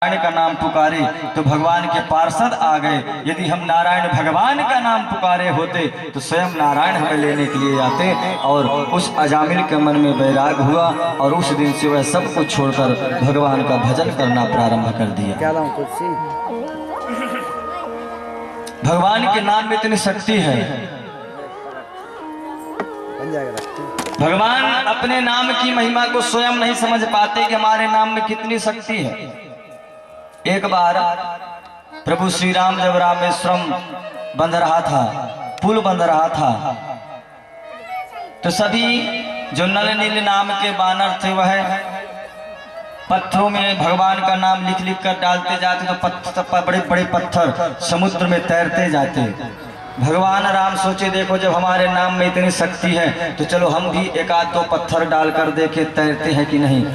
नारायण का नाम पुकारे तो भगवान के पार्षद आ गए। यदि हम नारायण भगवान का नाम पुकारे होते तो स्वयं नारायण हमें लेने के लिए आते। और उस अजामिल के मन में वैराग हुआ और उस दिन से वह सब कुछ छोड़कर भगवान का भजन करना प्रारंभ कर दिया। भगवान के नाम में इतनी शक्ति है। भगवान अपने नाम की महिमा को स्वयं नहीं समझ पाते कि हमारे नाम में कितनी शक्ति है। एक बार प्रभु श्री राम जब रामेश्वरम बंध रहा था, पुल बंध रहा था, तो सभी जो नल नील नाम के बानर थे वह पत्थरों में भगवान का नाम लिख लिख कर डालते जाते, तो पत्थर बड़े बड़े पत्थर समुद्र में तैरते जाते। भगवान राम सोचे देखो जब हमारे नाम में इतनी शक्ति है तो चलो हम भी एक आध दो पत्थर डालकर देखे तैरते हैं कि नहीं।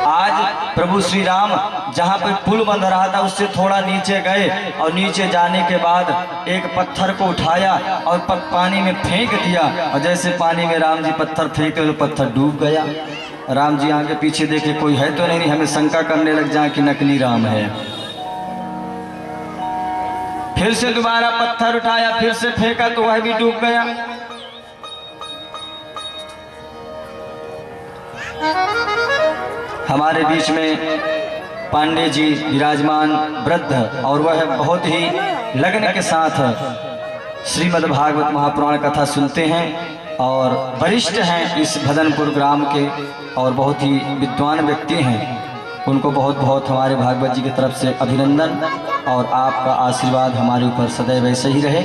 आज प्रभु श्री राम जहाँ पर पुल बंध रहा था उससे थोड़ा नीचे गए और नीचे जाने के बाद एक पत्थर को उठाया और पानी में फेंक दिया। और जैसे पानी में राम जी पत्थर फेंकते तो पत्थर डूब गया। राम जी आगे पीछे देखे कोई है तो नहीं, हमें शंका करने लग जाए कि नकली राम है। फिर से दोबारा पत्थर उठाया, फिर से फेंका तो वह भी डूब गया। हमारे बीच में पांडे जी विराजमान वृद्ध और वह बहुत ही लगन के साथ श्रीमद् भागवत महापुराण कथा सुनते हैं और वरिष्ठ हैं इस भदनपुर ग्राम के और बहुत ही विद्वान व्यक्ति हैं। उनको बहुत बहुत हमारे भागवत जी की तरफ से अभिनंदन और आपका आशीर्वाद हमारे ऊपर सदैव ऐसे ही रहे।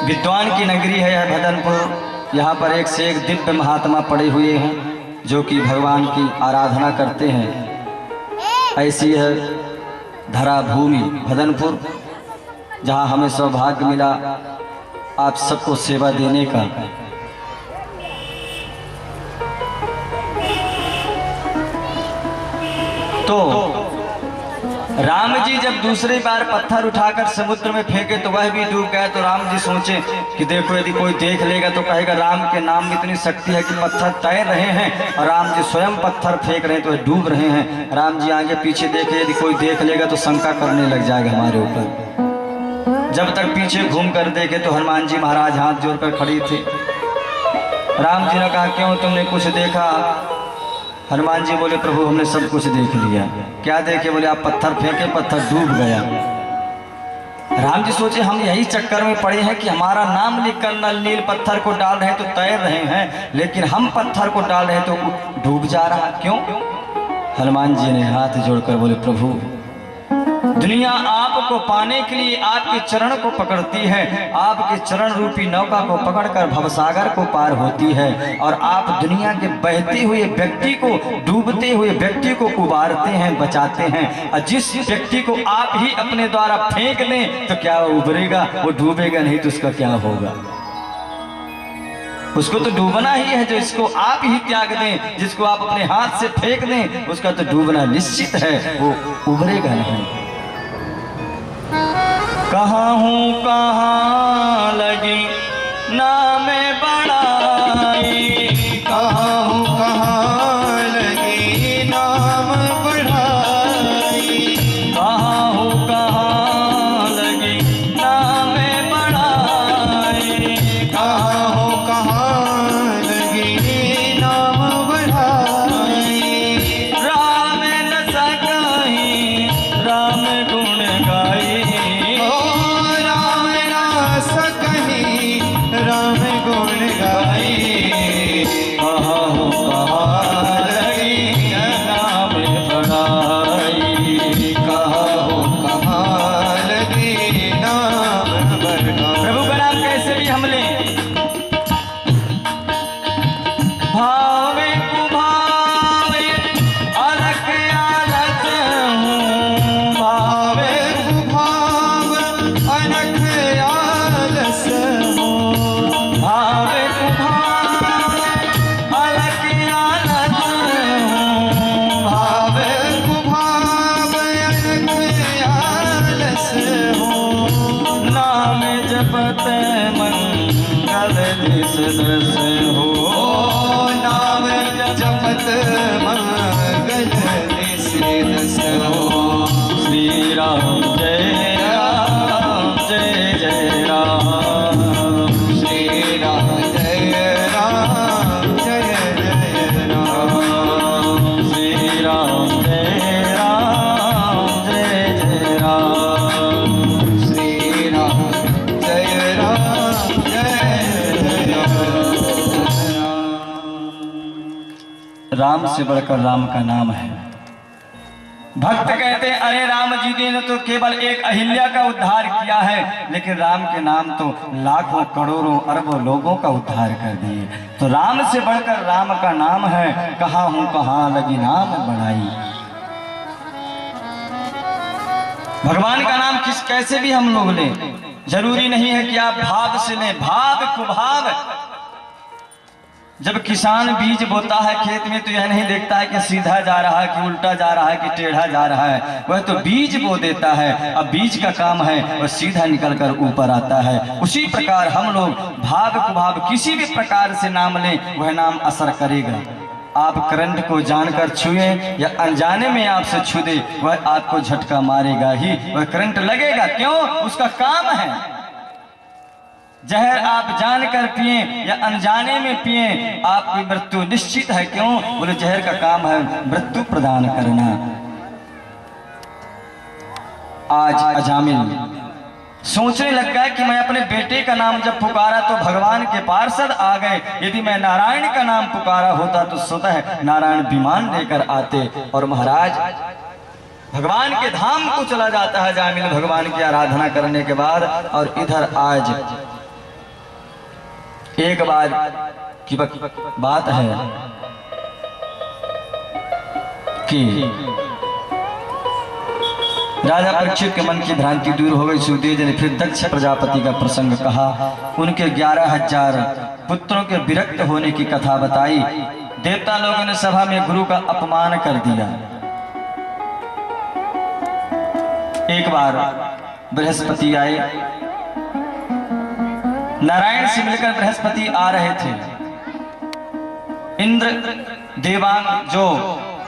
विद्वान की नगरी है यह भदनपुर। यहाँ पर एक से एक दिव्य महात्मा पड़े हुए हैं जो कि भगवान की आराधना करते हैं। ऐसी है धरा भूमि भदनपुर, जहाँ हमें सौभाग्य मिला आप सबको सेवा देने का। तो राम जी जब दूसरी बार पत्थर उठाकर समुद्र में फेंके तो वह भी डूब गया। तो राम जी सोचे कि देखो यदि कोई देख लेगा तो कहेगा राम के नाम में इतनी शक्ति है कि पत्थर तैर रहे हैं और राम जी स्वयं पत्थर फेंक रहे हैं तो वह डूब रहे हैं। राम जी आगे पीछे देखे, यदि कोई देख लेगा तो शंका करने लग जाएगा हमारे ऊपर। जब तक पीछे घूम कर देखे तो हनुमान जी महाराज हाथ जोड़कर खड़ी थे। राम जी ने कहा क्यों तुमने कुछ देखा? हनुमान जी बोले प्रभु हमने सब कुछ देख लिया। क्या देखे? बोले आप पत्थर फेंके पत्थर डूब गया। राम जी सोचे हम यही चक्कर में पड़े हैं कि हमारा नाम लिखकर नल नील पत्थर को डाल रहे हैं तो तैर रहे हैं, लेकिन हम पत्थर को डाल रहे हैं तो डूब जा रहा क्यों? हनुमान जी ने हाथ जोड़कर बोले प्रभु दुनिया आपको पाने के लिए आपके चरण को पकड़ती है, आपके चरण रूपी नौका को पकड़कर भवसागर को पार होती है। और आप दुनिया के बहते हुए व्यक्ति को, डूबते हुए व्यक्ति को उबारते हैं, बचाते हैं। और जिस व्यक्ति को आप ही अपने द्वारा फेंक दें तो क्या वो उबरेगा? वो डूबेगा नहीं तो उसका क्या होगा? उसको तो डूबना ही है। जो इसको आप ही त्याग दें, जिसको आप अपने हाथ से फेंक दें, उसका तो डूबना निश्चित है, वो उबरेगा नहीं। कहाँ हूँ कहाँ लगी नाम बढ़ाई, कहाँ हूँ कहाँ लगी नाम बढ़ाई, कहाँ हूँ कहाँ लगी नाम बढ़ाई, कहाँ हूँ कहाँ लगी नाम बढ़ाई। राम न सकहीं राम गुण गाई, राम गुण गाई। कहाँ हूँ कहाँ लगी नाम बढ़ाई, कहाँ हूँ कहाँ लगी नाम बढ़ाई। प्रभु का नाम कैसे भी हम लें, भावे कुभावे अलख अलख हूँ, भावे भाव अनख आलस हो, भावे कुभावे अलख अलख हूँ, भावे कुभाव अनख आलस हो। नाम जपत मंगल दिस दस हो। जगत मंगल निशित हो। श्री राम जय राम जय जय राम। श्री राम जय राम जय जय राम। श्री राम जय राम जय जय राम। श्री राम जय राम जय जय राम। राम से बढ़कर राम का नाम है। भक्त कहते हैं अरे राम जी ने तो केवल एक अहिल्या का उद्धार किया है, लेकिन राम के नाम तो लाखों करोड़ों अरबों लोगों का उद्धार कर दिए। तो राम से बढ़कर राम का नाम है। कहा हूं कहां लगी नाम बढ़ाई। भगवान का नाम किस कैसे भी हम लोग लें, जरूरी नहीं है कि आप भाव से लें। भाव कुभाव। जब किसान बीज बोता है खेत में तो यह नहीं देखता है कि सीधा जा रहा है कि उल्टा जा रहा है कि टेढ़ा जा रहा है, वह तो बीज बो देता है। अब बीज का काम है वह सीधा निकलकर ऊपर आता है। उसी प्रकार हम लोग भाव कुभाव किसी भी प्रकार से नाम लें, वह नाम असर करेगा। आप करंट को जानकर छुए या अनजाने में आपसे छू दे, वह आपको झटका मारेगा ही, वह करंट लगेगा। क्यों? उसका काम है। जहर आप जानकर पिए या अनजाने में पिए, आपकी मृत्यु निश्चित है। क्यों? बोले जहर का काम है मृत्यु प्रदान करना। आज अजामिल सोचने लग गया कि मैं अपने बेटे का नाम जब पुकारा तो भगवान के पार्षद आ गए। यदि मैं नारायण का नाम पुकारा होता तो स्वतः नारायण विमान लेकर आते और महाराज भगवान के धाम को चला जाता है अजामिल भगवान की आराधना करने के बाद। और इधर आज एक बार की बात है कि राजा परीक्षित के मन की भ्रांति दूर हो गई। सुखदेव जी ने फिर दक्ष प्रजापति का प्रसंग कहा। उनके 11,000 पुत्रों के विरक्त होने की कथा बताई। देवता लोगों ने सभा में गुरु का अपमान कर दिया। एक बार बृहस्पति आए, नारायण से मिलकर बृहस्पति आ रहे थे। इंद्र देवांग जो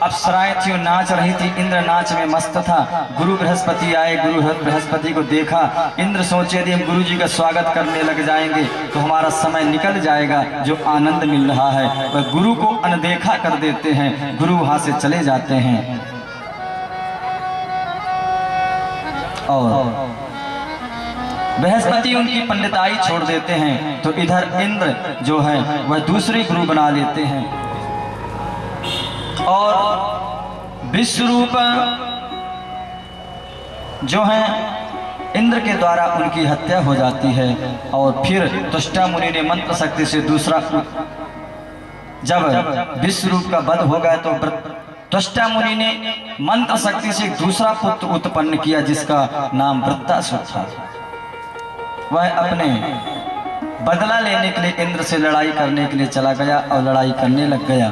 अप्सराएं थी नाच रही थी, इंद्र नाच में मस्त था। गुरु बृहस्पति आए, गुरु बृहस्पति को देखा। इंद्र सोचे यदि हम गुरु जी का स्वागत करने लग जाएंगे तो हमारा समय निकल जाएगा, जो आनंद मिल रहा है वह गुरु को अनदेखा कर देते हैं। गुरु वहां से चले जाते हैं और बृहस्पति उनकी पंडिताई छोड़ देते हैं। तो इधर इंद्र जो है वह दूसरे गुरु बना लेते हैं और विश्वरूप जो है इंद्र के द्वारा उनकी हत्या हो जाती है। और फिर त्वष्टा मुनि ने मंत्र शक्ति से दूसरा, जब विश्वरूप का वध हो गया तो त्वष्टा मुनि ने मंत्र शक्ति से दूसरा पुत्र उत्पन्न किया जिसका नाम वृत्तासुर था। वह अपने बदला लेने के लिए इंद्र से लड़ाई करने के लिए चला गया और लड़ाई करने लग गया।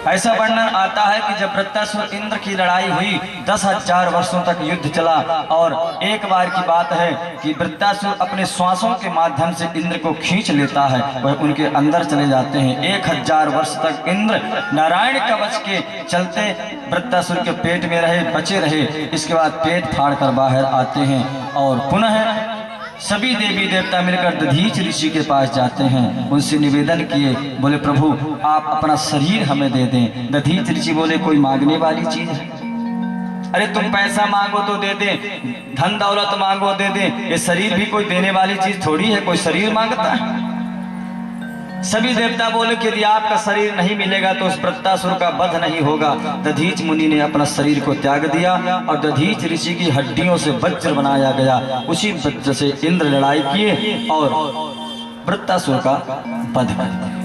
ऐसा वर्णन आता है कि जब वृत्तासुर इंद्र की लड़ाई हुई 10,000 वर्षों तक युद्ध चला। और एक बार की बात है कि वृत्तासुर अपने श्वासों के माध्यम से इंद्र को खींच लेता है, वह उनके अंदर चले जाते हैं। 1000 वर्ष तक इंद्र नारायण कवच के चलते वृत्तासुर के पेट में रहे, बचे रहे। इसके बाद पेट फाड़ कर बाहर आते हैं और पुनः सभी देवी देवता मिलकर दधीच ऋषि के पास जाते हैं। उनसे निवेदन किए, बोले प्रभु आप अपना शरीर हमें दे दें। दधीच ऋषि बोले कोई मांगने वाली चीज है? अरे तुम पैसा मांगो तो दे दे, धन दौलत मांगो दे दे, ये शरीर भी कोई देने वाली चीज थोड़ी है, कोई शरीर मांगता है। सभी देवता बोले कि यदि आपका शरीर नहीं मिलेगा तो उस वृत्तासुर का वध नहीं होगा। दधीच मुनि ने अपना शरीर को त्याग दिया और दधीच ऋषि की हड्डियों से वज्र बनाया गया। उसी वज्र से इंद्र लड़ाई किए और वृत्तासुर का वध कर दिया।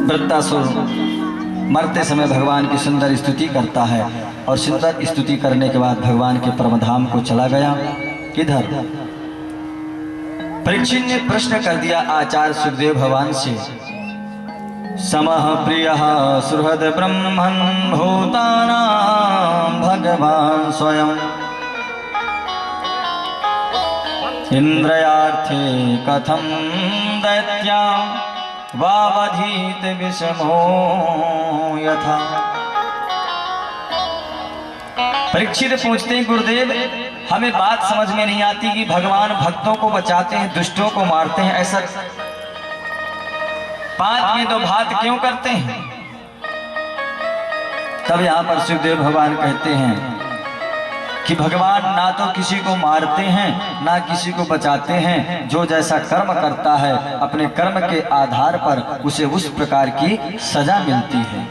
वृत्तासुर मरते समय भगवान की सुंदर स्तुति करता है और सुंदर स्तुति करने के बाद भगवान के परमधाम को चला गया। इधर परीक्षित ने प्रश्न कर दिया आचार्य सुखदेव भगवान से, समः प्रियः सुहृद ब्रह्मन् भूतानां भगवान स्वयं इंद्रयार्थे कथम दैत्या वावधीत विषमो यथा। परीक्षित पूछते हैं गुरुदेव, हमें बात समझ में नहीं आती कि भगवान भक्तों को बचाते हैं, दुष्टों को मारते हैं, ऐसा पांच में दो भात क्यों करते हैं? तब यहां पर सुखदेव भगवान कहते हैं कि भगवान ना तो किसी को मारते हैं ना किसी को बचाते हैं, जो जैसा कर्म करता है अपने कर्म के आधार पर उसे उस प्रकार की सजा मिलती है।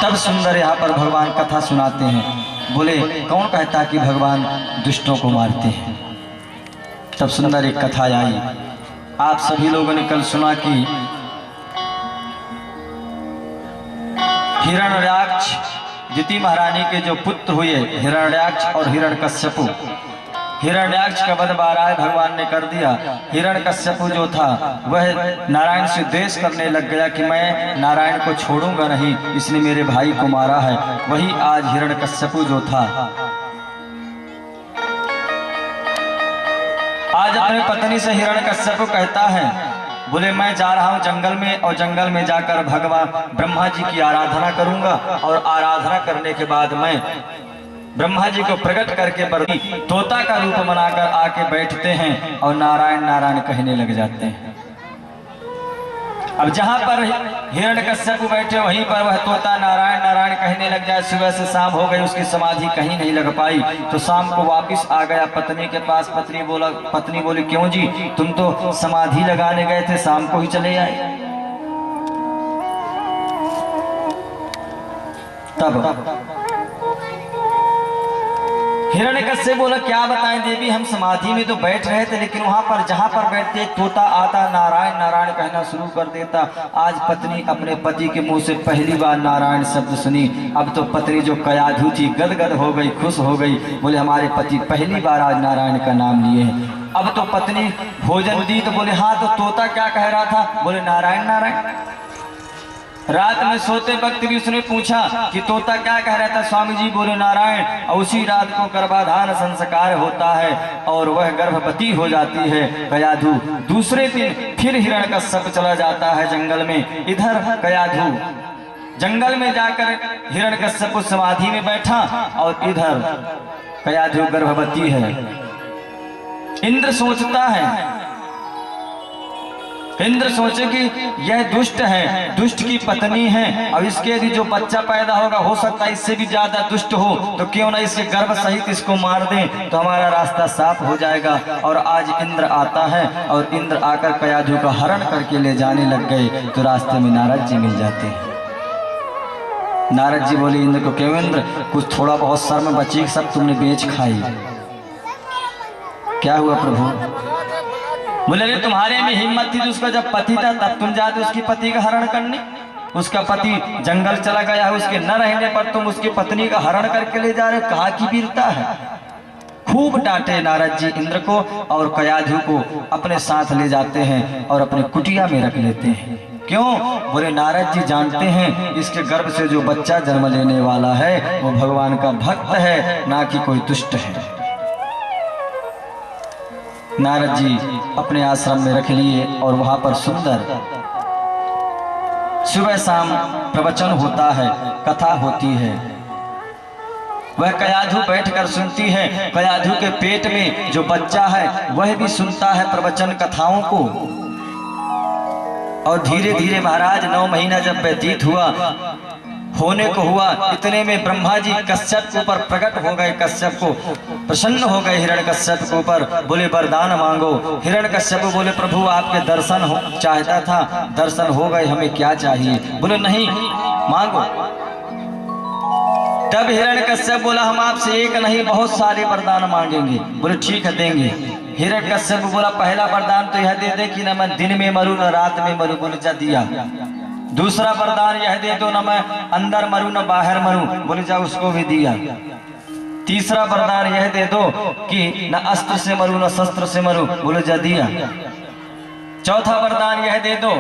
तब सुंदर यहाँ पर भगवान कथा सुनाते हैं। बोले कौन कहता कि भगवान दुष्टों को मारते हैं? तब सुंदर एक कथा आई। आप सभी लोगों ने कल सुना कि हिरण्याक्ष द्वितीय महारानी के जो पुत्र हुए हिरण्याक्ष और हिरण्यकश्यपु, हिरण्याक्ष का वध बाराय भगवान ने कर दिया। हिरण्यकश्यपु जो था वह नारायण से द्वेष करने लग गया कि मैं नारायण को छोड़ूंगा नहीं, इसने मेरे भाई को मारा है। वही आज हिरण्यकश्यपु जो था आज अपनी पत्नी से हिरण्यकश्यप कहता है, बोले मैं जा रहा हूँ जंगल में और जंगल में जाकर भगवान ब्रह्मा जी की आराधना करूंगा और आराधना करने के बाद मैं ब्रह्मा जी को प्रकट करके बरदी तोता का रूप बनाकर आके बैठते हैं और नारायण नारायण कहने लग जाते हैं। अब जहां पर हिरण्यकश्यप बैठे वहीं पर वह तोता नारायण नारायण कहने लग जाए। सुबह से शाम हो गई, उसकी समाधि कहीं नहीं लग पाई। तो शाम को वापस आ गया पत्नी के पास। पत्नी बोली क्यों जी, तुम तो समाधि लगाने गए थे, शाम को ही चले आए। तब हिरण्यकश्यप बोला क्या बताएं देवी, हम समाधि में तो बैठ रहे थे, लेकिन वहां पर जहां पर बैठते तोता आता नारायण नारायण कहना शुरू कर देता। आज पत्नी अपने पति के मुंह से पहली बार नारायण शब्द सुनी। अब तो पत्नी जो कयाधु थी गदगद हो गई, खुश हो गई। बोले हमारे पति पहली बार आज नारायण का नाम लिए हैं। अब तो पत्नी भोजन दी तो बोले हाँ, तो तोता क्या कह रहा था? बोले नारायण नारायण। रात में सोते वक्त भी उसने पूछा कि तोता क्या कह रहा था? स्वामी जी बोले नारायण। और उसी रात को गर्भाधान संस्कार होता है और वह गर्भवती हो जाती है कयाधु। दूसरे दिन फिर हिरण्यकश्यप चला जाता है जंगल में। इधर कयाधु जंगल में जाकर हिरण्यकश्यप समाधि में बैठा और इधर कयाधु गर्भवती है। इंद्र सोचता है, इंद्र सोचे कि यह दुष्ट है, दुष्ट की पत्नी है, और इसके यदि जो बच्चा पैदा होगा हो सकता है इससे भी ज्यादा दुष्ट हो, तो क्यों ना इसके गर्भ सहित इसको मार दें तो हमारा रास्ता साफ हो जाएगा। और आज इंद्र आता है और इंद्र आकर कयाधु का हरण करके ले जाने लग गए। तो रास्ते में नारद जी मिल जाते हैं। नारद जी बोले इंद्र को, क्यों इंद्र, कुछ थोड़ा बहुत शर्म बची, सब तुमने बेच खाई, क्या हुआ प्रभु? बोले अरे तुम्हारे में हिम्मत थी तो उसका जब पति था तब तुम जाते उसकी पति का हरण करने। उसका पति जंगल चला गया है, उसके न रहने पर तुम उसकी पत्नी का हरण करके ले जा रहे, कहाँ की वीरता है। खूब डांटे नारद जी इंद्र को और कयाधु को अपने साथ ले जाते हैं और अपने कुटिया में रख लेते हैं। क्यों? बोले नारद जी जानते हैं इसके गर्भ से जो बच्चा जन्म लेने वाला है वो भगवान का भक्त है, ना कि कोई दुष्ट है। नारद जी अपने आश्रम में रख लिए और वहां पर सुंदर सुबह शाम प्रवचन होता है, कथा होती है। वह कयाधु बैठकर सुनती है। कयाधु के पेट में जो बच्चा है वह भी सुनता है प्रवचन कथाओं को। और धीरे धीरे महाराज 9 महीना जब व्यतीत होने को हुआ, इतने में ब्रह्मा जी कश्यप के ऊपर प्रकट हो गए। कश्यप को प्रसन्न हो गए हिरण्यकश्यप के ऊपर। बोले वरदान मांगो। हिरण्यकश्यप बोले प्रभु आपके दर्शन चाहता था, दर्शन हो गए, हमें क्या चाहिए? बोले नहीं मांगो। तब हिरण्यकश्यप बोला हम आपसे एक नहीं बहुत सारे वरदान मांगेंगे। बोले ठीक है देंगे। हिरण्यकश्यप बोला पहला वरदान तो यह दे दे कि न मैं दिन में मरूं न रात में मरूं। बोले जा दिया। दूसरा वरदान यह दे दो न मैं अंदर मरूं न बाहर मरूं। बोले जा उसको भी दिया। तीसरा वरदान यह दे दो कि न अस्त्र से मरूं न शस्त्र से मरूं। बोले जा दिया। चौथा वरदान यह दे दो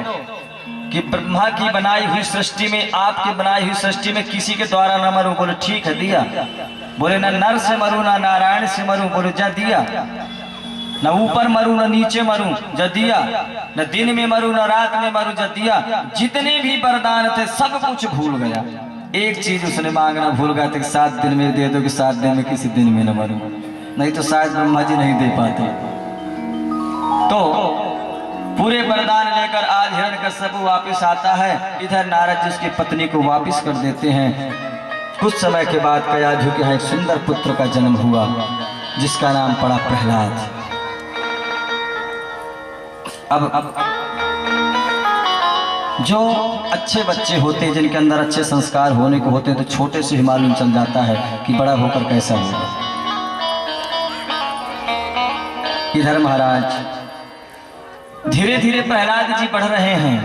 कि ब्रह्मा की बनाई हुई सृष्टि में, आपकी बनाई हुई सृष्टि में किसी के द्वारा न मरूं। बोले ठीक है दिया। बोले न नर से मरूं न नारायण से मरूं। बोले जा दिया। न ऊपर मरूं न नीचे मरूं, जा दिया। न दिन में मरूं न रात में मरूं, जा दिया। जितने भी वरदान थे सब कुछ भूल गया। एक चीज उसने मांगना भूल गया था कि 7 दिन में दे दो, कि 7 दिन में किसी दिन में न मरूं, नहीं तो शायद ब्रह्मा जी नहीं दे पाते। तो पूरे वरदान लेकर आज हिरण्यकश्यप वापिस आता है। इधर नारद जी उसकी पत्नी को वापिस कर देते हैं। कुछ समय के बाद कयाधु के यहाँ एक सुंदर पुत्र का जन्म हुआ, जिसका नाम पड़ा प्रहलाद। अब जो अच्छे बच्चे होते हैं, जिनके अंदर अच्छे संस्कार होने को होते हैं, तो छोटे से ही मालूम चल जाता है कि बड़ा होकर कैसा होगा। इधर महाराज धीरे धीरे प्रहलाद जी बढ़ रहे हैं।